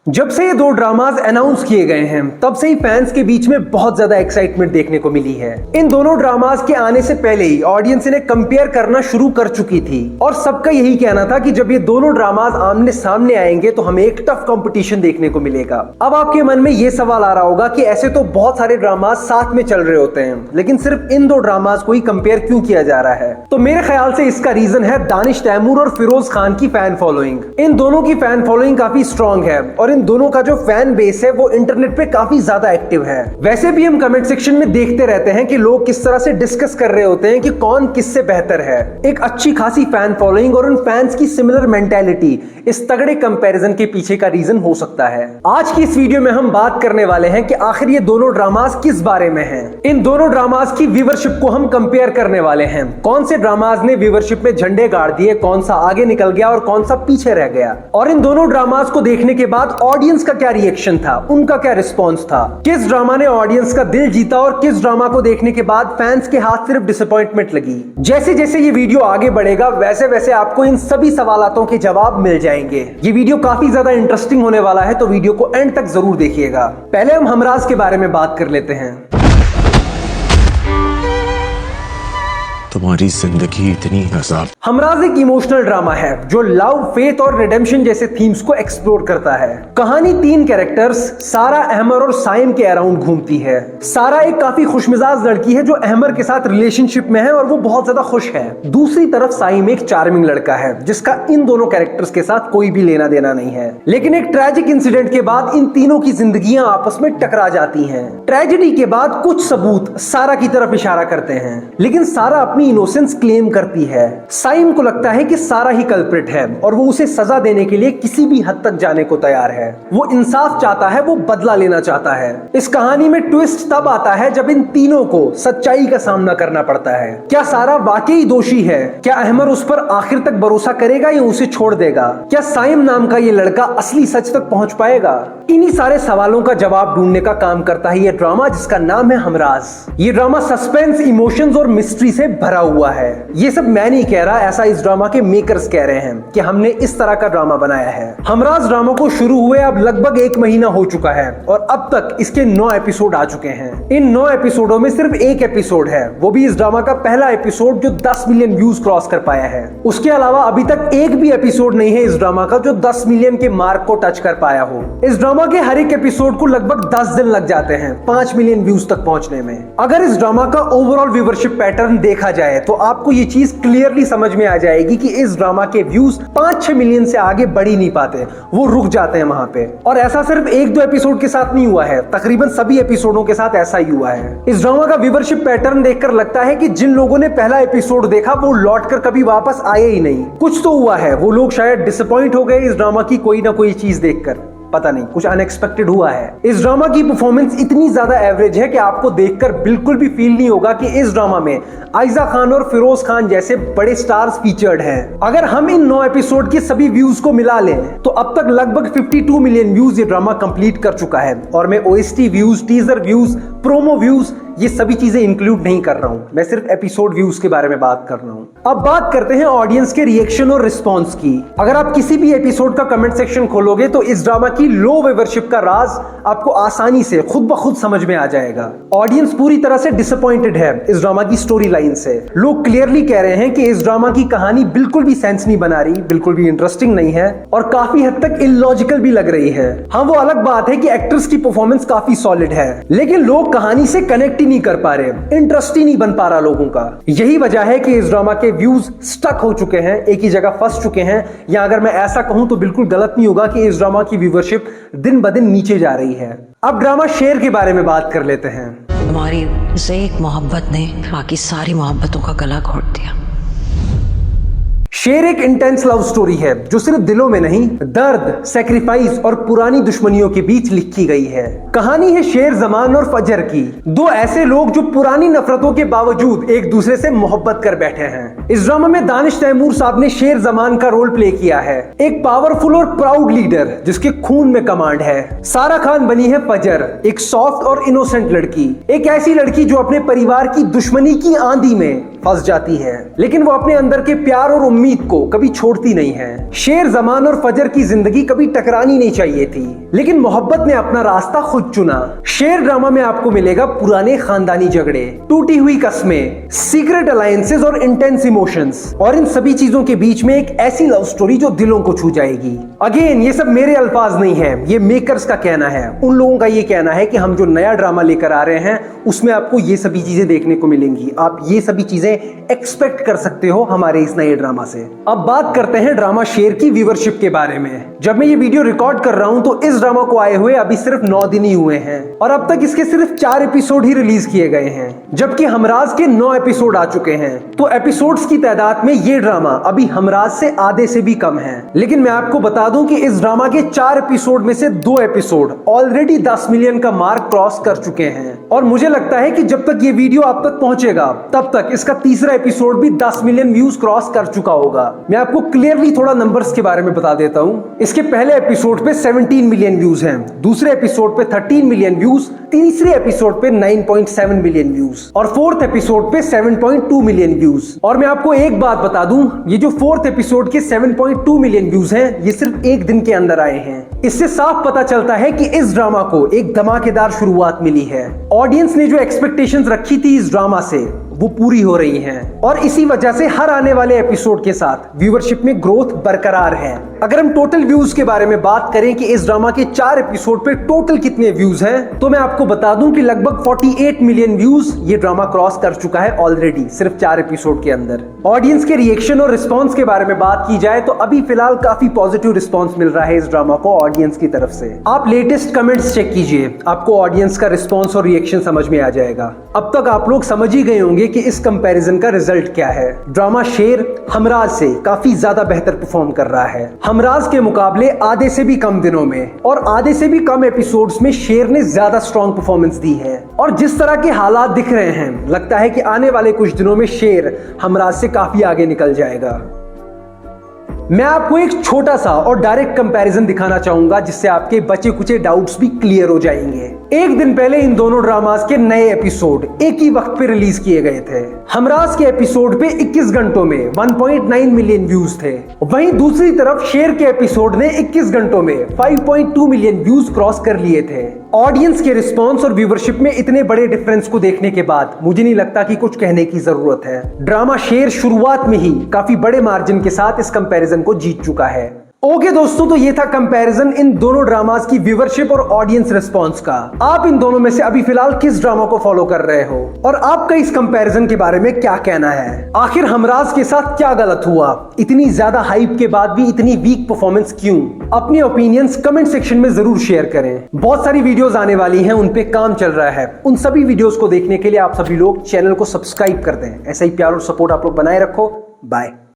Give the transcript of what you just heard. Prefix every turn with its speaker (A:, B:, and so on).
A: जब से ये दो ड्रामास अनाउंस किए गए हैं तब से ही फैंस के बीच में बहुत ज्यादा एक्साइटमेंट देखने को मिली है। इन दोनों ड्रामास के आने से पहले ही ऑडियंस इन्हें कंपेयर करना शुरू कर चुकी थी और सबका यही कहना था कि जब ये दोनों ड्रामास आमने सामने आएंगे तो हमें एक टफ कंपटीशन देखने को मिलेगा। अब आपके मन में ये सवाल आ रहा होगा कि ऐसे तो बहुत सारे ड्रामास साथ में चल रहे होते हैं, लेकिन सिर्फ इन दो ड्रामास को ही कंपेयर क्यों किया जा रहा है? तो मेरे ख्याल से इसका रीजन है दानिश तैमूर और फिरोज खान की फैन फॉलोइंग। इन दोनों की फैन फॉलोइंग काफी स्ट्रॉन्ग है और इन दोनों का जो फैन बेस है वो इंटरनेट पे काफी ज्यादा एक्टिव है। वैसे भी हम कमेंट सेक्शन में देखते रहते हैं कि लोग किस तरह से डिस्कस कर रहे होते हैं कि कौन किससे बेहतर है। एक अच्छी खासी फैन फॉलोइंग और उन फैंस की सिमिलर मेंटालिटी इस तगड़े कंपैरिजन के पीछे का रीजन हो सकता है। आज की इस वीडियो में हम बात करने वाले हैं कि आखिर ये दोनों ड्रामास किस बारे में हैं। इन दोनों ड्रामास की व्यूअरशिप को हम कंपेयर करने वाले हैं। कौन से ड्रामास ने व्यूअरशिप में झंडे गाड़ दिए, कौन सा आगे निकल गया और कौन सा पीछे रह गया, और इन दोनों ड्रामास को देखने के बाद ऑडियंस का क्या रिएक्शन था, उनका क्या रिस्पॉन्स था, किस ड्रामा ने ऑडियंस का दिल जीता और किस ड्रामा को देखने के बाद फैंस के हाथ सिर्फ डिसअपॉइंटमेंट लगी। जैसे जैसे ये वीडियो आगे बढ़ेगा वैसे वैसे आपको इन सभी सवालों के जवाब मिल जाएंगे। ये वीडियो काफी ज्यादा इंटरेस्टिंग होने वाला है, तो वीडियो को एंड तक जरूर देखिएगा। पहले हम हमराज के बारे में बात कर लेते हैं।
B: तुम्हारी जिंदगी इतनी अजाब।
A: हमराज एक इमोशनल ड्रामा है जो लव, फेथ और रिडेम्पशन जैसे थीम्स को एक्सप्लोर करता है। कहानी तीन कैरेक्टर्स सारा, अहमर और साइम के अराउंड घूमती है। सारा एक काफी खुशमिजाज लड़की है जो अहमर के साथ रिलेशनशिप में है और वो बहुत ज्यादा खुश है। दूसरी तरफ साइम एक चार्मिंग लड़का है जिसका इन दोनों कैरेक्टर्स के साथ कोई भी लेना देना नहीं है। लेकिन एक ट्रेजिक इंसिडेंट के बाद इन तीनों की जिंदगियां आपस में टकरा जाती हैं। ट्रेजेडी के बाद कुछ सबूत सारा की तरफ इशारा करते हैं, लेकिन सारा अपनी इनोसेंस क्लेम करती है। साइम को लगता है कि सारा ही कल्प्रिट है और वो उसे सजा देने के लिए किसी भी हद तक जाने को तैयार है। वो इंसाफ चाहता है, वो बदला लेना चाहता है। इस कहानी में ट्विस्ट तब आता है जब इन तीनों को सच्चाई का सामना करना पड़ता है। क्या सारा वाकई दोषी है? क्या अहमर उस पर आखिर तक भरोसा करेगा या उसे छोड़ देगा? क्या साइम नाम का ये लड़का असली सच तक पहुंच पाएगा? इन्हीं सारे सवालों का जवाब ढूंढने का काम करता है ये ड्रामा जिसका नाम है हमराज। ये ड्रामा सस्पेंस, इमोशंस और मिस्ट्री से भरा हुआ है। ये सब मैं नहीं कह रहा, ऐसा इस ड्रामा के मेकर्स कह रहे हैं कि हमने इस तरह का ड्रामा बनाया है। हमराज ड्रामा को शुरू हुए अब लगभग 1 महीना हो चुका है और अब तक इसके 9 एपिसोड आ चुके हैं। इन 9 एपिसोडों में सिर्फ एक एपिसोड है, वो भी इस ड्रामा का पहला एपिसोड जो 10 मिलियन व्यूज क्रॉस कर पाया है। उसके अलावा अभी तक एक भी एपिसोड नहीं है इस ड्रामा का जो 10 मिलियन के मार्क को टच कर पाया हो। इस ड्रामा के हर एक एपिसोड को लगभग 10 दिन लग जाते हैं 5 मिलियन व्यूज तक पहुंचने में। अगर इस ड्रामा का ओवरऑल व्यूअरशिप पैटर्न देखा जाए तो आपको ये चीज क्लियरली समझ में आ जाएगी कि इस ड्रामा के व्यूज 5-6 मिलियन से आगे बढ़ ही नहीं पाते, वो रुक जाते हैं वहां पे। और ऐसा सिर्फ 1-2 एपिसोड के साथ नहीं हुआ है, तकरीबन सभी एपिसोडों के साथ ऐसा ही हुआ है। इस ड्रामा का व्यूअरशिप पैटर्न देखकर लगता है कि जिन लोगों ने पहला एपिसोड देखा वो लौटकर कभी वापस आए ही नहीं। कुछ तो हुआ है, वो लोग शायद डिसअपॉइंट हो गए इस ड्रामा की कोई ना कोई चीज देखकर, पता नहीं कुछ अनएक्सपेक्टेड हुआ है। इस ड्रामा की परफॉर्मेंस इतनी ज्यादा एवरेज है कि आपको देखकर बिल्कुल भी फील नहीं होगा कि इस ड्रामा में आयजा खान और फिरोज खान जैसे बड़े स्टार्स फीचर्ड हैं। अगर हम इन 9 एपिसोड के सभी व्यूज को मिला लें तो अब तक लगभग 52 मिलियन व्यूज ये ड्रामा कंप्लीट कर चुका है और मैं OST views, teaser views, promo views ये सभी चीजें इंक्लूड नहीं कर रहा हूं, मैं सिर्फ एपिसोड व्यूज के बारे में बात कर रहा हूं। अब बात करते हैं ऑडियंस के रिएक्शन और रिस्पॉन्स की। अगर आप किसी भी एपिसोड का कमेंट सेक्शन खोलोगे तो इस ड्रामा की लो व्यूअरशिप का राज आपको आसानी से खुद ब खुद समझ में आ जाएगा। ऑडियंस पूरी तरह से डिसअपॉइंटेड है इस ड्रामा की स्टोरी लाइन से। लोग क्लियरली कह रहे हैं कि इस ड्रामा की कहानी बिल्कुल भी सेंस नहीं बना रही, बिल्कुल भी इंटरेस्टिंग नहीं है और काफी हद तक इलॉजिकल भी लग रही है। हाँ, वो अलग बात है कि एक्टर्स की परफॉर्मेंस काफी सॉलिड है, लेकिन लोग कहानी से कनेक्ट नहीं कर पा रहे, इंटरेस्ट ही नहीं बन पा रहा लोगों का। यही वजह है कि इस ड्रामा के व्यूज स्टक हो चुके हैं, एक ही जगह फंस चुके हैं, या अगर मैं ऐसा कहूं तो बिल्कुल गलत नहीं होगा कि इस ड्रामा की व्यूअरशिप दिन ब दिन नीचे जा रही है। अब ड्रामा शेर के बारे में बात कर लेते हैं।
C: तुम्हारी इस एक मोहब्बत ने बाकी सारी मोहब्बतों का गला घोट दिया।
A: शेर एक इंटेंस लव स्टोरी है जो सिर्फ दिलों में नहीं, दर्द, सैक्रिफाइस और पुरानी दुश्मनियों के बीच लिखी गई है। कहानी है शेर जमान और फजर की, दो ऐसे लोग जो पुरानी नफरतों के बावजूद एक दूसरे से मोहब्बत कर बैठे हैं। इस ड्रामा में दानिश तैमूर साहब ने शेर जमान का रोल प्ले किया है, एक पावरफुल और प्राउड लीडर जिसके खून में कमांड है। सारा खान बनी है फजर, एक सॉफ्ट और इनोसेंट लड़की, एक ऐसी लड़की जो अपने परिवार की दुश्मनी की आंधी में फंस जाती है, लेकिन वो अपने अंदर के प्यार और उम्मीद को कभी छोड़ती नहीं है। शेर, जमान और फजर की जिंदगी कभी टकरानी नहीं चाहिए थी, लेकिन मोहब्बत ने अपना रास्ता खुद चुना। शेर ड्रामा में आपको मिलेगा पुराने खानदानी झगड़े, टूटी हुई कस्में, सीक्रेट अलायंसेस और इंटेंस इमोशंस, और इन सभी चीजों के बीच में एक ऐसी लव स्टोरी जो दिलों को छू जाएगी। अगेन, ये सब मेरे अल्फाज नहीं है, ये मेकर्स का कहना है। उन लोगों का ये कहना है कि हम जो नया ड्रामा लेकर आ रहे हैं उसमें आपको ये सभी चीजें देखने को मिलेंगी, आप ये सभी चीजें एक्सपेक्ट कर सकते हो हमारे इस नए ड्रामा से। अब बात करते हैं ड्रामा शेर की व्यूअरशिप के बारे में। जब मैं ये वीडियो रिकॉर्ड कर रहा हूं तो इस ड्रामा को आए हुए अभी सिर्फ 9 दिन ही हुए हैं और अब तक इसके सिर्फ 4 एपिसोड ही रिलीज किए गए हैं, जबकि हमराज के 9 एपिसोड आ चुके हैं। तो एपिसोड्स की तादाद में ये ड्रामा अभी हमराज से आधे से भी कम है। लेकिन मैं आपको बता दूं कि इस ड्रामा के 4 एपिसोड में से 2 एपिसोड ऑलरेडी 10 मिलियन का मार्क क्रॉस कर चुके हैं, और मुझे लगता है कि जब तक ये वीडियो आप तक पहुंचेगा तब तक इसका तीसरा एपिसोड भी 10 मिलियन व्यूज क्रॉस कर चुका होगा। मैं आपको क्लियरली थोड़ा नंबर्स के बारे में बता देता हूं। इसके पहले एपिसोड पे 17 मिलियन व्यूज हैं, दूसरे एपिसोड पे 13 मिलियन व्यूज, तीसरे एपिसोड पे 9.7 मिलियन व्यूज और फोर्थ एपिसोड पे 7.2 मिलियन व्यूज। और मैं आपको एक बात बता दूं, ये जो फोर्थ एपिसोड के 7.2 मिलियन व्यूज हैं, ये सिर्फ एक दिन के अंदर आए हैं। इससे साफ पता चलता है कि इस ड्रामा को एक धमाकेदार शुरुआत मिली है। ऑडियंस ने जो एक्सपेक्टेशंस रखी थी इस ड्रामा से वो पूरी हो रही हैं, और इसी वजह से हर आने वाले एपिसोड के साथ व्यूअरशिप में ग्रोथ बरकरार है। अगर हम टोटल व्यूज के बारे में बात करें कि इस ड्रामा के 4 एपिसोड पे टोटल कितने व्यूज हैं, तो मैं आपको बता दूं कि लगभग 48 मिलियन व्यूज ये ड्रामा क्रॉस कर चुका है ऑलरेडी सिर्फ 4 एपिसोड के अंदर। ऑडियंस के रिएक्शन और रिस्पॉन्स के बारे में बात की जाए तो अभी फिलहाल काफी पॉजिटिव रिस्पॉन्स मिल रहा है इस ड्रामा को ऑडियंस की तरफ से। आप लेटेस्ट कमेंट्स चेक कीजिए, आपको ऑडियंस का रिस्पॉन्स और रिएक्शन समझ में आ जाएगा। अब तक आप लोग समझ ही गए होंगे कि इस कंपैरिजन का रिजल्ट क्या है। ड्रामा शेर हमराज से काफी ज्यादा बेहतर परफॉर्म कर रहा है। हमराज के मुकाबले आधे से भी कम दिनों में और आधे से भी कम एपिसोड्स में शेर ने ज्यादा स्ट्रॉन्ग परफॉर्मेंस दी है, और जिस तरह के हालात दिख रहे हैं लगता है कि आने वाले कुछ दिनों में शेर हमराज से काफी आगे निकल जाएगा। मैं आपको एक छोटा सा और डायरेक्ट कंपैरिजन दिखाना चाहूंगा जिससे आपके बचे कुचे डाउट्स भी क्लियर हो जाएंगे। एक दिन पहले इन दोनों ड्रामास के नए एपिसोड एक ही वक्त पे रिलीज किए गए थे। हमराज के एपिसोड पे 21 घंटों में 1.9 मिलियन व्यूज थे, वहीं दूसरी तरफ शेर के एपिसोड ने 21 घंटों में 5.2 मिलियन व्यूज क्रॉस कर लिए थे। ऑडियंस के रिस्पॉन्स और व्यूवरशिप में इतने बड़े डिफरेंस को देखने के बाद मुझे नहीं लगता कि कुछ कहने की जरूरत है। ड्रामा शेर शुरुआत में ही काफी बड़े मार्जिन के साथ इस कंपैरिजन को जीत चुका है। ओके दोस्तों, तो ये था कंपैरिजन इन दोनों ड्रामास की व्यूवरशिप और ऑडियंस रिस्पांस का। आप इन दोनों में से अभी फिलहाल किस ड्रामा को फॉलो कर रहे हो और आपका इस कंपैरिजन के बारे में क्या कहना है? आखिर हमराज के साथ क्या गलत हुआ? इतनी ज्यादा हाइप के बाद भी इतनी वीक परफॉर्मेंस क्यों? अपने ओपिनियंस कमेंट सेक्शन में जरूर शेयर करें। बहुत सारी वीडियोस आने वाली हैं, उन पे काम चल रहा है। उन सभी वीडियोस को देखने के लिए आप सभी लोग चैनल को सब्सक्राइब कर दें। ऐसा ही प्यार और सपोर्ट आप लोग बनाए रखो। बाय।